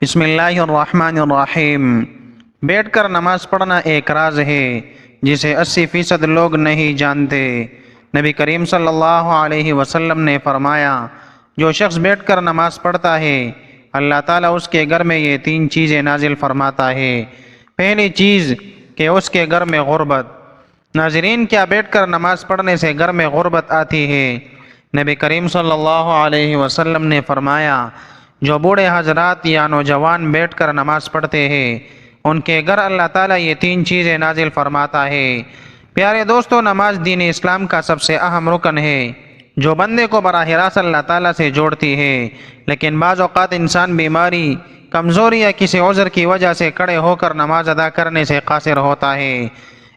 بسم اللہ الرحمن الرحیم۔ بیٹھ کر نماز پڑھنا ایک راز ہے جسے 80% لوگ نہیں جانتے۔ نبی کریم صلی اللہ علیہ وسلم نے فرمایا، جو شخص بیٹھ کر نماز پڑھتا ہے اللہ تعالیٰ اس کے گھر میں یہ 3 چیزیں نازل فرماتا ہے۔ پہلی چیز کہ اس کے گھر میں غربت۔ ناظرین، کیا بیٹھ کر نماز پڑھنے سے گھر میں غربت آتی ہے؟ نبی کریم صلی اللہ علیہ وسلم نے فرمایا، جو بوڑھے حضرات یا نوجوان بیٹھ کر نماز پڑھتے ہیں ان کے گھر اللہ تعالیٰ یہ 3 چیزیں نازل فرماتا ہے۔ پیارے دوستو، نماز دین اسلام کا سب سے اہم رکن ہے جو بندے کو براہ راست اللہ تعالیٰ سے جوڑتی ہے، لیکن بعض اوقات انسان بیماری، کمزوری یا کسی عذر کی وجہ سے کھڑے ہو کر نماز ادا کرنے سے قاصر ہوتا ہے۔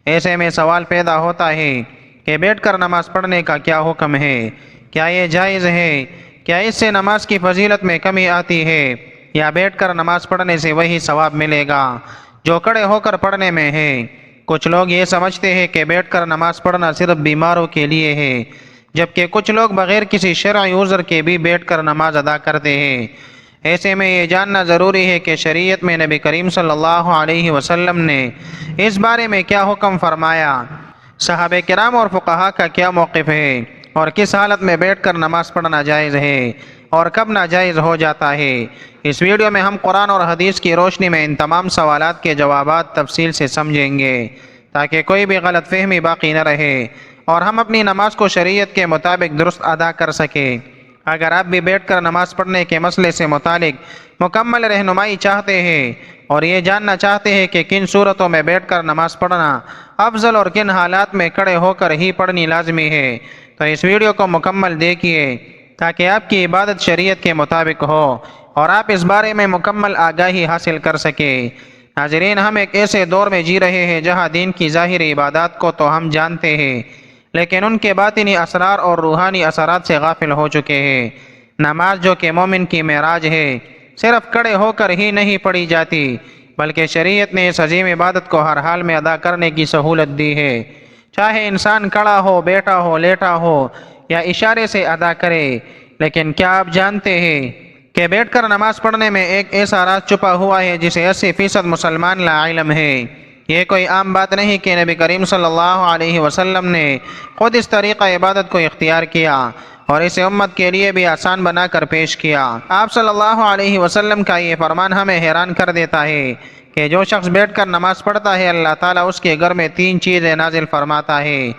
ایسے میں سوال پیدا ہوتا ہے کہ بیٹھ کر نماز پڑھنے کا کیا حکم ہے؟ کیا یہ جائز ہے؟ کیا اس سے نماز کی فضیلت میں کمی آتی ہے یا بیٹھ کر نماز پڑھنے سے وہی ثواب ملے گا جو کھڑے ہو کر پڑھنے میں ہے؟ کچھ لوگ یہ سمجھتے ہیں کہ بیٹھ کر نماز پڑھنا صرف بیماروں کے لیے ہے، جبکہ کچھ لوگ بغیر کسی شرعی عذر کے بھی بیٹھ کر نماز ادا کرتے ہیں۔ ایسے میں یہ جاننا ضروری ہے کہ شریعت میں نبی کریم صلی اللہ علیہ وسلم نے اس بارے میں کیا حکم فرمایا، صحابہ کرام اور فقہا کا کیا موقف ہے، اور کس حالت میں بیٹھ کر نماز پڑھنا جائز ہے اور کب ناجائز ہو جاتا ہے۔ اس ویڈیو میں ہم قرآن اور حدیث کی روشنی میں ان تمام سوالات کے جوابات تفصیل سے سمجھیں گے تاکہ کوئی بھی غلط فہمی باقی نہ رہے اور ہم اپنی نماز کو شریعت کے مطابق درست ادا کر سکیں۔ اگر آپ بھی بیٹھ کر نماز پڑھنے کے مسئلے سے متعلق مکمل رہنمائی چاہتے ہیں اور یہ جاننا چاہتے ہیں کہ کن صورتوں میں بیٹھ کر نماز پڑھنا افضل اور کن حالات میں کھڑے ہو کر ہی پڑھنی لازمی ہے، تو اس ویڈیو کو مکمل دیکھیے تاکہ آپ کی عبادت شریعت کے مطابق ہو اور آپ اس بارے میں مکمل آگاہی حاصل کر سکیں۔ ناظرین، ہم ایک ایسے دور میں جی رہے ہیں جہاں دین کی ظاہری عبادات کو تو ہم جانتے ہیں لیکن ان کے باطنی اسرار اور روحانی اثرات سے غافل ہو چکے ہیں۔ نماز جو کہ مومن کی معراج ہے، صرف کھڑے ہو کر ہی نہیں پڑھی جاتی بلکہ شریعت نے اس عظیم عبادت کو ہر حال میں ادا کرنے کی سہولت دی ہے، چاہے انسان کھڑا ہو، بیٹھا ہو، لیٹا ہو یا اشارے سے ادا کرے۔ لیکن کیا آپ جانتے ہیں کہ بیٹھ کر نماز پڑھنے میں ایک ایسا راز چھپا ہوا ہے جسے 80% مسلمان لا علم ہے؟ یہ کوئی عام بات نہیں کہ نبی کریم صلی اللہ علیہ وسلم نے خود اس طریقہ عبادت کو اختیار کیا اور اسے امت کے لیے بھی آسان بنا کر پیش کیا۔ آپ صلی اللہ علیہ وسلم کا یہ فرمان ہمیں حیران کر دیتا ہے کہ جو شخص بیٹھ کر نماز پڑھتا ہے اللہ تعالیٰ اس کے گھر میں 3 چیزیں نازل فرماتا ہے۔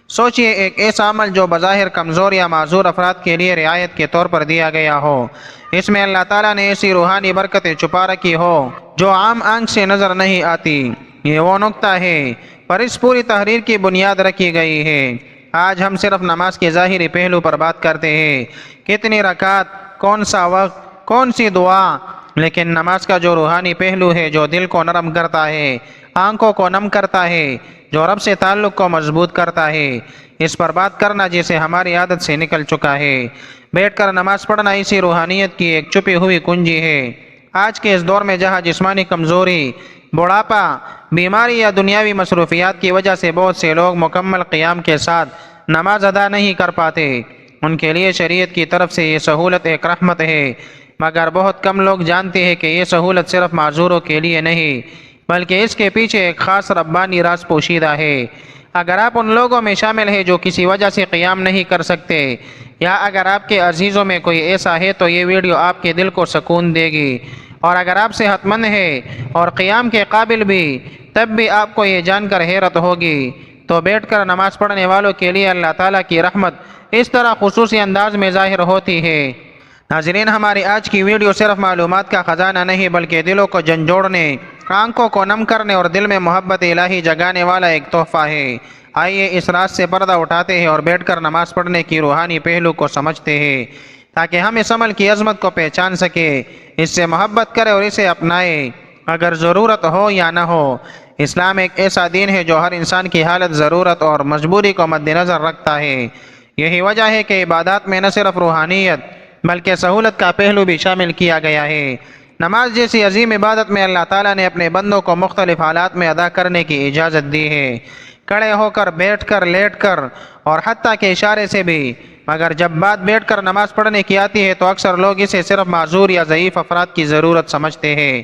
سوچئے، ایک ایسا عمل جو بظاہر کمزور یا معذور افراد کے لیے رعایت کے طور پر دیا گیا ہو، اس میں اللہ تعالیٰ نے ایسی روحانی برکتیں چھپا رکھی ہو جو عام آنکھ سے نظر نہیں آتی۔ یہ وہ نقطہ ہے پر اس پوری تحریر کی بنیاد رکھی گئی ہے۔ آج ہم صرف نماز کے ظاہری پہلو پر بات کرتے ہیں، کتنی رکعت، کون سا وقت، کون سی دعا، لیکن نماز کا جو روحانی پہلو ہے، جو دل کو نرم کرتا ہے، آنکھوں کو نم کرتا ہے، جو رب سے تعلق کو مضبوط کرتا ہے، اس پر بات کرنا جسے ہماری عادت سے نکل چکا ہے۔ بیٹھ کر نماز پڑھنا اسی روحانیت کی ایک چھپی ہوئی کنجی ہے۔ آج کے اس دور میں جہاں جسمانی کمزوری، بڑھاپا، بیماری یا دنیاوی مصروفیات کی وجہ سے بہت سے لوگ مکمل قیام کے ساتھ نماز ادا نہیں کر پاتے، ان کے لیے شریعت کی طرف سے یہ سہولت ایک رحمت ہے، مگر بہت کم لوگ جانتے ہیں کہ یہ سہولت صرف معذوروں کے لیے نہیں بلکہ اس کے پیچھے ایک خاص ربانی راز پوشیدہ ہے۔ اگر آپ ان لوگوں میں شامل ہیں جو کسی وجہ سے قیام نہیں کر سکتے، یا اگر آپ کے عزیزوں میں کوئی ایسا ہے تو یہ ویڈیو آپ کے دل کو سکون دے گی، اور اگر آپ صحت مند ہے اور قیام کے قابل بھی، تب بھی آپ کو یہ جان کر حیرت ہوگی۔ تو بیٹھ کر نماز پڑھنے والوں کے لیے اللہ تعالیٰ کی رحمت اس طرح خصوصی انداز میں ظاہر ہوتی ہے۔ ناظرین، ہماری آج کی ویڈیو صرف معلومات کا خزانہ نہیں بلکہ دلوں کو جھنجھوڑنے، آنکھوں کو نم کرنے اور دل میں محبت الہی جگانے والا ایک تحفہ ہے۔ آئیے اس راز سے پردہ اٹھاتے ہیں اور بیٹھ کر نماز پڑھنے کی روحانی پہلو کو سمجھتے ہیں تاکہ ہم اس عمل کی عظمت کو پہچان سکیں، اس سے محبت کریں اور اسے اپنائیں، اگر ضرورت ہو یا نہ ہو۔ اسلام ایک ایسا دین ہے جو ہر انسان کی حالت، ضرورت اور مجبوری کو مد نظر رکھتا ہے۔ یہی وجہ ہے کہ عبادات میں نہ صرف روحانیت بلکہ سہولت کا پہلو بھی شامل کیا گیا ہے۔ نماز جیسی عظیم عبادت میں اللہ تعالیٰ نے اپنے بندوں کو مختلف حالات میں ادا کرنے کی اجازت دی ہے، کھڑے ہو کر، بیٹھ کر، لیٹ کر اور حتیٰ کہ اشارے سے بھی۔ مگر جب بات بیٹھ کر نماز پڑھنے کی آتی ہے تو اکثر لوگ اسے صرف معذور یا ضعیف افراد کی ضرورت سمجھتے ہیں،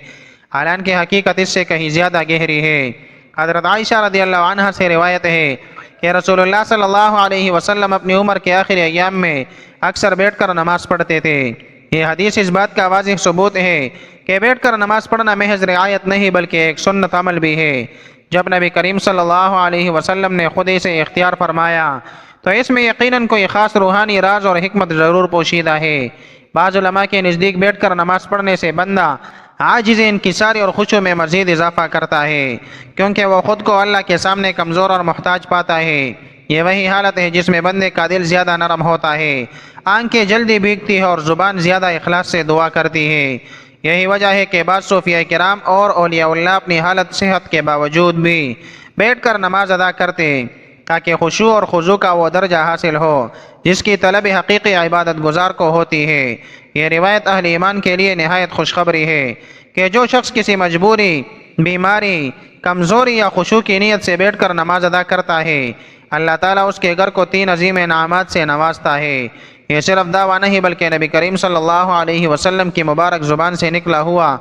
حالانکہ حقیقت اس سے کہیں زیادہ گہری ہے۔ حضرت عائشہ رضی اللہ عنہ سے روایت ہے کہ رسول اللہ صلی اللہ علیہ وسلم اپنی عمر کے آخری ایام میں اکثر بیٹھ کر نماز پڑھتے تھے۔ یہ حدیث اس بات کا واضح ثبوت ہے کہ بیٹھ کر نماز پڑھنا محض رعایت نہیں بلکہ ایک سنت عمل بھی ہے۔ جب نبی کریم صلی اللہ علیہ وسلم نے خود اسے اختیار فرمایا تو اس میں یقیناً کوئی خاص روحانی راز اور حکمت ضرور پوشیدہ ہے۔ بعض علماء کے نزدیک بیٹھ کر نماز پڑھنے سے بندہ عاجز، انکساری اور خشوع میں مزید اضافہ کرتا ہے، کیونکہ وہ خود کو اللہ کے سامنے کمزور اور محتاج پاتا ہے۔ یہ وہی حالت ہے جس میں بندے کا دل زیادہ نرم ہوتا ہے، آنکھیں جلدی بھیگتی ہے اور زبان زیادہ اخلاص سے دعا کرتی ہے۔ یہی وجہ ہے کہ بعض صوفیاء کرام اور اولیاء اللہ اپنی حالت صحت کے باوجود بھی بیٹھ کر نماز ادا کرتے تاکہ خشوع اور خضوع کا وہ درجہ حاصل ہو جس کی طلب حقیقی عبادت گزار کو ہوتی ہے۔ یہ روایت اہل ایمان کے لیے نہایت خوشخبری ہے کہ جو شخص کسی مجبوری، بیماری، کمزوری یا خشوع کی نیت سے بیٹھ کر نماز ادا کرتا ہے، اللہ تعالیٰ اس کے گھر کو 3 عظیم انعامات سے نوازتا ہے۔ یہ صرف دعویٰ نہیں بلکہ نبی کریم صلی اللہ علیہ وسلم کی مبارک زبان سے نکلا ہوا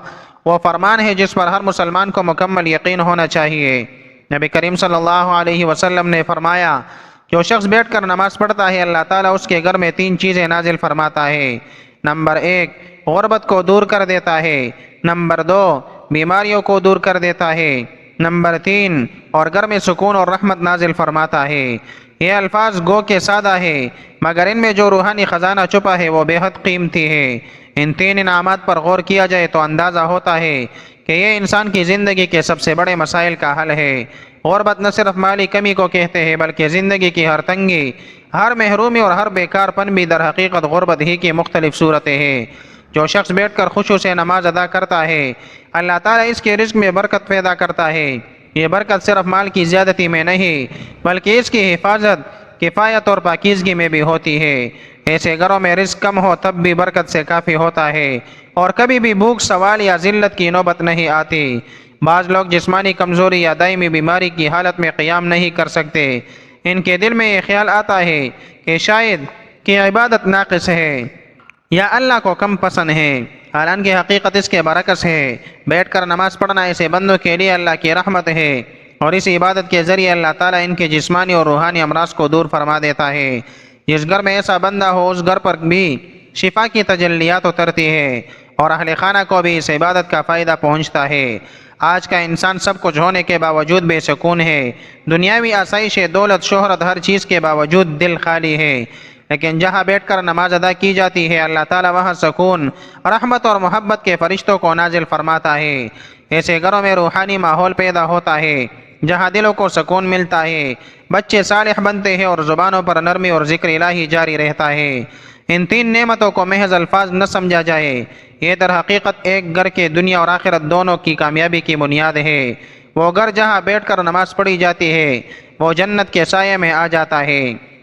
وہ فرمان ہے جس پر ہر مسلمان کو مکمل یقین ہونا چاہیے۔ نبی کریم صلی اللہ علیہ وسلم نے فرمایا، جو شخص بیٹھ کر نماز پڑھتا ہے اللہ تعالیٰ اس کے گھر میں 3 چیزیں نازل فرماتا ہے۔ نمبر 1، غربت کو دور کر دیتا ہے۔ نمبر 2، بیماریوں کو دور کر دیتا ہے۔ نمبر 3، اور گھر میں سکون اور رحمت نازل فرماتا ہے۔ یہ الفاظ گو کہ سادہ ہے مگر ان میں جو روحانی خزانہ چھپا ہے وہ بے حد قیمتی ہے۔ ان 3 انعامات پر غور کیا جائے تو اندازہ ہوتا ہے کہ یہ انسان کی زندگی کے سب سے بڑے مسائل کا حل ہے۔ غربت نہ صرف مالی کمی کو کہتے ہیں بلکہ زندگی کی ہر تنگی، ہر محرومی اور ہر بیکار پن بھی در حقیقت غربت ہی کی مختلف صورتیں ہیں۔ جو شخص بیٹھ کر خشوع سے نماز ادا کرتا ہے اللہ تعالیٰ اس کے رزق میں برکت پیدا کرتا ہے۔ یہ برکت صرف مال کی زیادتی میں نہیں بلکہ اس کی حفاظت، کفایت اور پاکیزگی میں بھی ہوتی ہے۔ ایسے گھروں میں رزق کم ہو تب بھی برکت سے کافی ہوتا ہے اور کبھی بھی بھوک، سوال یا ذلت کی نوبت نہیں آتی۔ بعض لوگ جسمانی کمزوری یا دائمی بیماری کی حالت میں قیام نہیں کر سکتے، ان کے دل میں یہ خیال آتا ہے کہ شاید کہ عبادت ناقص ہے یا اللہ کو کم پسند ہے، حالانکہ حقیقت اس کے برعکس ہے۔ بیٹھ کر نماز پڑھنا ایسے بندوں کے لیے اللہ کی رحمت ہے اور اس عبادت کے ذریعے اللہ تعالیٰ ان کے جسمانی اور روحانی امراض کو دور فرما دیتا ہے۔ جس گھر میں ایسا بندہ ہو اس گھر پر بھی شفا کی تجلیات اترتی ہے اور اہل خانہ کو بھی اس عبادت کا فائدہ پہنچتا ہے۔ آج کا انسان سب کچھ ہونے کے باوجود بے سکون ہے، دنیاوی آسائش، دولت، شہرت، ہر چیز کے باوجود دل خالی ہے۔ لیکن جہاں بیٹھ کر نماز ادا کی جاتی ہے اللہ تعالیٰ وہاں سکون، رحمت اور محبت کے فرشتوں کو نازل فرماتا ہے۔ ایسے گھروں میں روحانی ماحول پیدا ہوتا ہے جہاں دلوں کو سکون ملتا ہے، بچے صالح بنتے ہیں اور زبانوں پر نرمی اور ذکر الہی جاری رہتا ہے۔ ان 3 نعمتوں کو محض الفاظ نہ سمجھا جائے، یہ در حقیقت ایک گھر کے دنیا اور آخرت دونوں کی کامیابی کی بنیاد ہے۔ وہ گھر جہاں بیٹھ کر نماز پڑھی جاتی ہے وہ جنت کے سائے میں آ جاتا ہے۔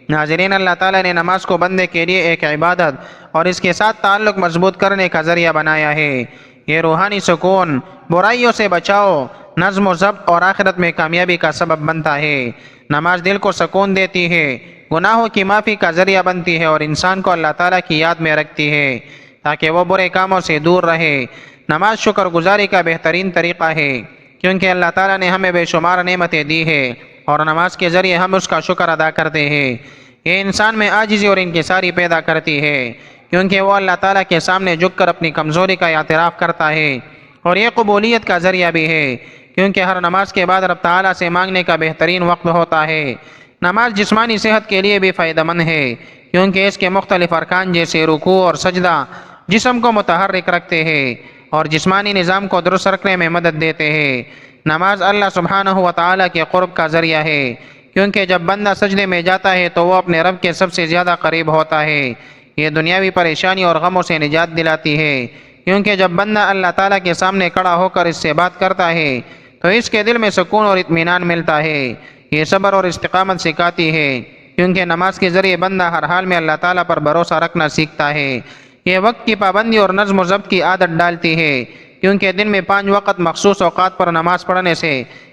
ناظرین، اللہ تعالیٰ نے نماز کو بندے کے لیے ایک عبادت اور اس کے ساتھ تعلق مضبوط کرنے کا ذریعہ بنایا ہے۔ یہ روحانی سکون، برائیوں سے بچاؤ، نظم و ضبط اور آخرت میں کامیابی کا سبب بنتا ہے۔ نماز دل کو سکون دیتی ہے، گناہوں کی معافی کا ذریعہ بنتی ہے اور انسان کو اللہ تعالیٰ کی یاد میں رکھتی ہے تاکہ وہ برے کاموں سے دور رہے۔ نماز شکر گزاری کا بہترین طریقہ ہے کیونکہ اللہ تعالیٰ نے ہمیں بے شمار نعمتیں دی ہے اور نماز کے ذریعے ہم اس کا شکر ادا کرتے ہیں۔ یہ انسان میں عاجزی اور انکساری پیدا کرتی ہے کیونکہ وہ اللہ تعالیٰ کے سامنے جھک کر اپنی کمزوری کا اعتراف کرتا ہے، اور یہ قبولیت کا ذریعہ بھی ہے کیونکہ ہر نماز کے بعد رب تعالیٰ سے مانگنے کا بہترین وقت ہوتا ہے۔ نماز جسمانی صحت کے لیے بھی فائدہ مند ہے کیونکہ اس کے مختلف ارکان جیسے رکوع اور سجدہ جسم کو متحرک رکھتے ہیں اور جسمانی نظام کو درست رکھنے میں مدد دیتے ہیں۔ نماز اللہ سبحانہ و تعالیٰ کے قرب کا ذریعہ ہے کیونکہ جب بندہ سجدے میں جاتا ہے تو وہ اپنے رب کے سب سے زیادہ قریب ہوتا ہے۔ یہ دنیاوی پریشانی اور غموں سے نجات دلاتی ہے کیونکہ جب بندہ اللہ تعالیٰ کے سامنے کھڑا ہو کر اس سے بات کرتا ہے تو اس کے دل میں سکون اور اطمینان ملتا ہے۔ یہ صبر اور استقامت سکھاتی ہے کیونکہ نماز کے ذریعے بندہ ہر حال میں اللہ تعالیٰ پر بھروسہ رکھنا سیکھتا ہے۔ یہ وقت کی پابندی اور نظم و ضبط کی عادت ڈالتی ہے کیونکہ دن میں 5 وقت مخصوص اوقات پر نماز پڑھنے سے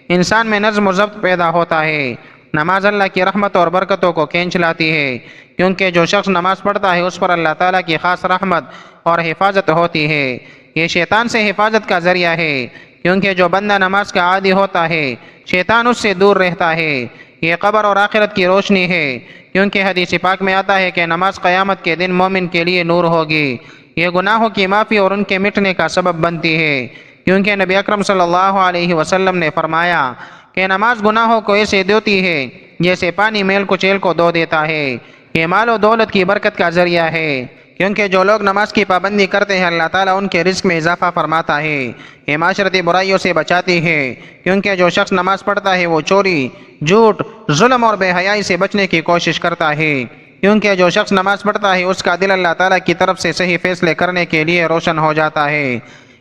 انسان میں نظم و ضبط پیدا ہوتا ہے۔ نماز اللہ کی رحمت اور برکتوں کو کھینچ لاتی ہے، کیونکہ جو شخص نماز پڑھتا ہے اس پر اللہ تعالیٰ کی خاص رحمت اور حفاظت ہوتی ہے۔ یہ شیطان سے حفاظت کا ذریعہ ہے، کیونکہ جو بندہ نماز کا عادی ہوتا ہے شیطان اس سے دور رہتا ہے۔ یہ قبر اور آخرت کی روشنی ہے، کیونکہ حدیث پاک میں آتا ہے کہ نماز قیامت کے دن مومن کے لیے نور ہوگی۔ یہ گناہوں کی معافی اور ان کے مٹنے کا سبب بنتی ہے، کیونکہ نبی اکرم صلی اللہ علیہ وسلم نے فرمایا کہ نماز گناہوں کو ایسے دھوتی ہے جیسے پانی میل کچیل کو دھو دیتا ہے۔ یہ مال و دولت کی برکت کا ذریعہ ہے، کیونکہ جو لوگ نماز کی پابندی کرتے ہیں اللہ تعالیٰ ان کے رزق میں اضافہ فرماتا ہے۔ یہ معاشرتی برائیوں سے بچاتی ہے، کیونکہ جو شخص نماز پڑھتا ہے وہ چوری، جھوٹ، ظلم اور بے حیائی سے بچنے کی کوشش کرتا ہے، کیونکہ جو شخص نماز پڑھتا ہے اس کا دل اللہ تعالیٰ کی طرف سے صحیح فیصلے کرنے کے لیے روشن ہو جاتا ہے۔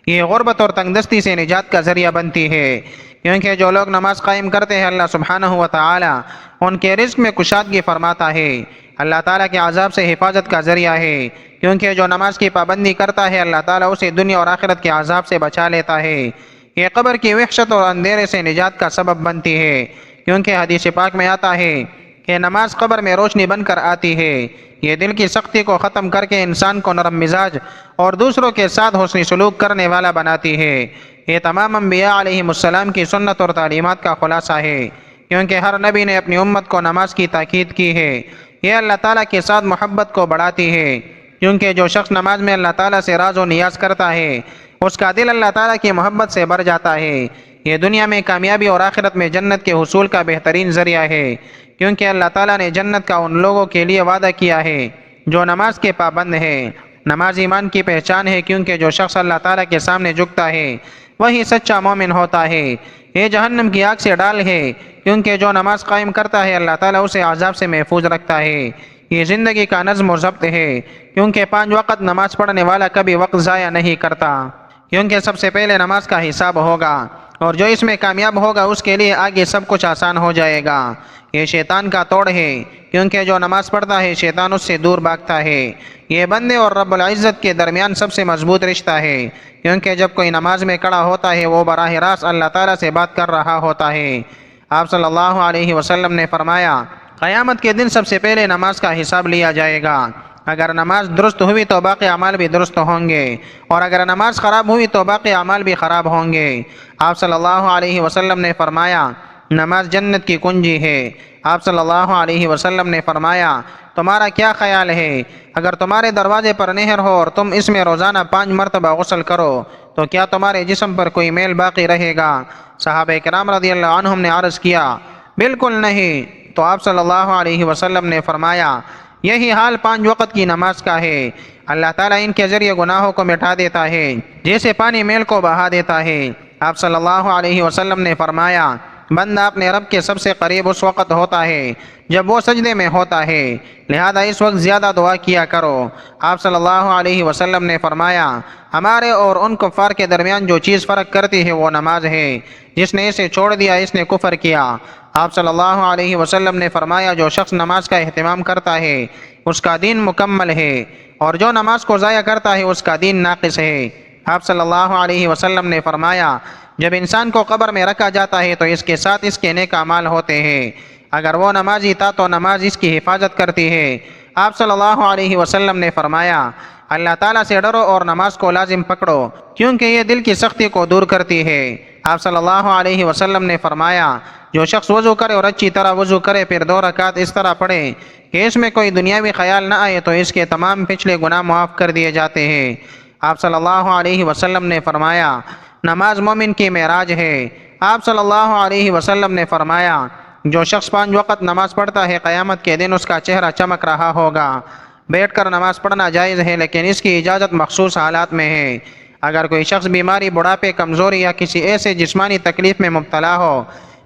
یہ غربت اور تنگ دستی سے نجات کا ذریعہ بنتی ہے، کیونکہ جو لوگ نماز قائم کرتے ہیں اللہ سبحانہ و تعالیٰ ان کے رزق میں کشادگی فرماتا ہے۔ اللہ تعالیٰ کے عذاب سے حفاظت کا ذریعہ ہے، کیونکہ جو نماز کی پابندی کرتا ہے اللہ تعالیٰ اسے دنیا اور آخرت کے عذاب سے بچا لیتا ہے۔ یہ قبر کی وحشت اور اندھیرے سے نجات کا سبب بنتی ہے، کیونکہ حدیث پاک میں آتا ہے کہ نماز قبر میں روشنی بن کر آتی ہے۔ یہ دل کی سختی کو ختم کر کے انسان کو نرم مزاج اور دوسروں کے ساتھ حسن سلوک کرنے والا بناتی ہے۔ یہ تمام انبیاء علیہ السلام کی سنت اور تعلیمات کا خلاصہ ہے، کیونکہ ہر نبی نے اپنی امت کو نماز کی تاکید کی ہے۔ یہ اللہ تعالیٰ کے ساتھ محبت کو بڑھاتی ہے، کیونکہ جو شخص نماز میں اللہ تعالیٰ سے راز و نیاز کرتا ہے اس کا دل اللہ تعالیٰ کی محبت سے بھر جاتا ہے۔ یہ دنیا میں کامیابی اور آخرت میں جنت کے حصول کا بہترین ذریعہ ہے، کیونکہ اللہ تعالیٰ نے جنت کا ان لوگوں کے لیے وعدہ کیا ہے جو نماز کے پابند ہے۔ نماز ایمان کی پہچان ہے، کیونکہ جو شخص اللہ تعالیٰ کے سامنے جھکتا ہے وہی سچا مومن ہوتا ہے۔ یہ جہنم کی آگ سے ڈال ہے، کیونکہ جو نماز قائم کرتا ہے اللہ تعالیٰ اسے عذاب سے محفوظ رکھتا ہے۔ یہ زندگی کا نظم و ضبط ہے، کیونکہ 5 وقت نماز پڑھنے والا کبھی وقت ضائع نہیں کرتا، کیونکہ سب سے پہلے نماز کا حساب ہوگا، اور جو اس میں کامیاب ہوگا اس کے لیے آگے سب کچھ آسان ہو جائے گا۔ یہ شیطان کا توڑ ہے، کیونکہ جو نماز پڑھتا ہے شیطان اس سے دور بھاگتا ہے۔ یہ بندے اور رب العزت کے درمیان سب سے مضبوط رشتہ ہے، کیونکہ جب کوئی نماز میں کھڑا ہوتا ہے وہ براہ راست اللہ تعالیٰ سے بات کر رہا ہوتا ہے۔ آپ صلی اللہ علیہ وسلم نے فرمایا قیامت کے دن سب سے پہلے نماز کا حساب لیا جائے گا۔ اگر نماز درست ہوئی تو باقی اعمال بھی درست ہوں گے، اور اگر نماز خراب ہوئی تو باقی اعمال بھی خراب ہوں گے۔ آپ صلی اللہ علیہ وسلم نے فرمایا نماز جنت کی کنجی ہے۔ آپ صلی اللہ علیہ وسلم نے فرمایا تمہارا کیا خیال ہے اگر تمہارے دروازے پر نہر ہو اور تم اس میں روزانہ 5 مرتبہ غسل کرو تو کیا تمہارے جسم پر کوئی میل باقی رہے گا؟ صحابہ کرام رضی اللہ عنہم نے عرض کیا بالکل نہیں۔ تو آپ صلی اللہ علیہ وسلم نے فرمایا یہی حال 5 وقت کی نماز کا ہے۔ اللہ تعالیٰ ان کے ذریعے گناہوں کو مٹا دیتا ہے جیسے پانی میل کو بہا دیتا ہے۔ آپ صلی اللہ علیہ وسلم نے فرمایا بندہ اپنے رب کے سب سے قریب اس وقت ہوتا ہے جب وہ سجدے میں ہوتا ہے، لہذا اس وقت زیادہ دعا کیا کرو۔ آپ صلی اللہ علیہ وسلم نے فرمایا ہمارے اور ان کفار کے درمیان جو چیز فرق کرتی ہے وہ نماز ہے، جس نے اسے چھوڑ دیا اس نے کفر کیا۔ آپ صلی اللہ علیہ وسلم نے فرمایا جو شخص نماز کا اہتمام کرتا ہے اس کا دین مکمل ہے، اور جو نماز کو ضائع کرتا ہے اس کا دین ناقص ہے۔ آپ صلی اللہ علیہ وسلم نے فرمایا جب انسان کو قبر میں رکھا جاتا ہے تو اس کے ساتھ اس کے نیک اعمال ہوتے ہیں، اگر وہ نمازی تھا تو نماز اس کی حفاظت کرتی ہے۔ آپ صلی اللہ علیہ وسلم نے فرمایا اللہ تعالیٰ سے ڈرو اور نماز کو لازم پکڑو، کیونکہ یہ دل کی سختی کو دور کرتی ہے۔ آپ صلی اللہ علیہ وسلم نے فرمایا جو شخص وضو کرے اور اچھی طرح وضو کرے پھر 2 رکعت اس طرح پڑھے کہ اس میں کوئی دنیاوی خیال نہ آئے تو اس کے تمام پچھلے گناہ معاف کر دیے جاتے ہیں۔ آپ صلی اللہ علیہ وسلم نے فرمایا نماز مومن کی معراج ہے۔ آپ صلی اللہ علیہ وسلم نے فرمایا جو شخص 5 وقت نماز پڑھتا ہے قیامت کے دن اس کا چہرہ چمک رہا ہوگا۔ بیٹھ کر نماز پڑھنا جائز ہے، لیکن اس کی اجازت مخصوص حالات میں ہے۔ اگر کوئی شخص بیماری، بڑھاپے، کمزوری یا کسی ایسے جسمانی تکلیف میں مبتلا ہو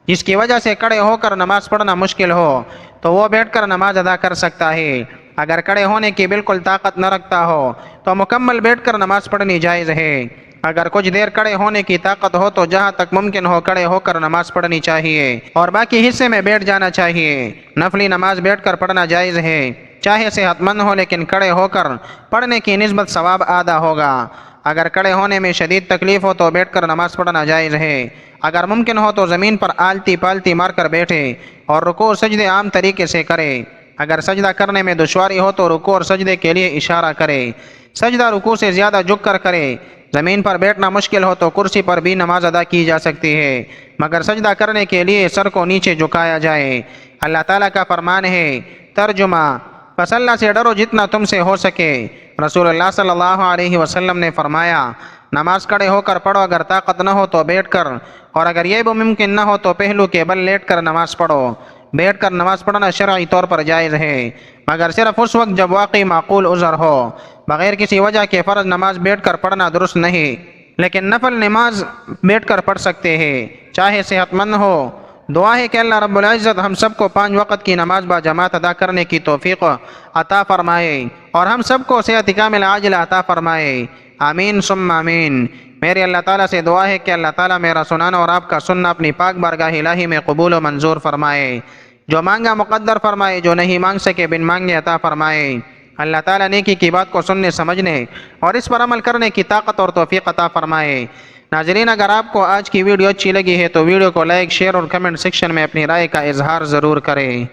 جس کی وجہ سے کھڑے ہو کر نماز پڑھنا مشکل ہو تو وہ بیٹھ کر نماز ادا کر سکتا ہے۔ اگر کھڑے ہونے کی بالکل طاقت نہ رکھتا ہو تو مکمل بیٹھ کر نماز پڑھنی جائز ہے۔ اگر کچھ دیر کھڑے ہونے کی طاقت ہو تو جہاں تک ممکن ہو کھڑے ہو کر نماز پڑھنی چاہیے اور باقی حصے میں بیٹھ جانا چاہیے۔ نفلی نماز بیٹھ کر پڑھنا جائز ہے، چاہے صحت مند ہو، لیکن کھڑے ہو کر پڑھنے کی نسبت ثواب آدھا ہوگا۔ اگر کھڑے ہونے میں شدید تکلیف ہو تو بیٹھ کر نماز پڑھنا جائز ہے۔ اگر ممکن ہو تو زمین پر آلتی پالتی مار کر بیٹھے اور رکوع اور سجدے عام طریقے سے کرے۔ اگر سجدہ کرنے میں دشواری ہو تو رکوع اور سجدے کے لیے اشارہ کرے۔ سجدہ رکوع سے زیادہ جھک کر کرے۔ زمین پر بیٹھنا مشکل ہو تو کرسی پر بھی نماز ادا کی جا سکتی ہے، مگر سجدہ کرنے کے لیے سر کو نیچے جھکایا جائے۔ اللہ تعالیٰ کا فرمان ہے، ترجمہ: پس اللہ سے ڈرو جتنا تم سے ہو سکے۔ رسول اللہ صلی اللہ علیہ وسلم نے فرمایا، نماز کھڑے ہو کر پڑھو، اگر طاقت نہ ہو تو بیٹھ کر، اور اگر یہ بھی ممکن نہ ہو تو پہلو کے بل لیٹ کر نماز پڑھو۔ بیٹھ کر نماز پڑھنا شرعی طور پر جائز ہے، مگر صرف اس وقت جب واقعی معقول عذر ہو۔ بغیر کسی وجہ کے فرض نماز بیٹھ کر پڑھنا درست نہیں، لیکن نفل نماز بیٹھ کر پڑھ سکتے ہیں، چاہے صحت مند ہو۔ دعا ہے کہ اللہ رب العزت ہم سب کو 5 وقت کی نماز با جماعت ادا کرنے کی توفیق عطا فرمائے اور ہم سب کو صحت کاملہ عاجلہ عطا فرمائے، آمین ثم آمین۔ میری اللہ تعالیٰ سے دعا ہے کہ اللہ تعالیٰ میرا سنانا اور آپ کا سننا اپنی پاک بارگاہ الہی میں قبول و منظور فرمائے، جو مانگا مقدر فرمائے، جو نہیں مانگ سکے بن مانگے عطا فرمائے۔ اللہ تعالیٰ نیکی کی بات کو سننے سمجھنے اور اس پر عمل کرنے کی طاقت اور توفیق عطا فرمائے۔ ناظرین، اگر آپ کو آج کی ویڈیو اچھی لگی ہے تو ویڈیو کو لائک، شیئر اور کمنٹ سیکشن میں اپنی رائے کا اظہار ضرور کریں۔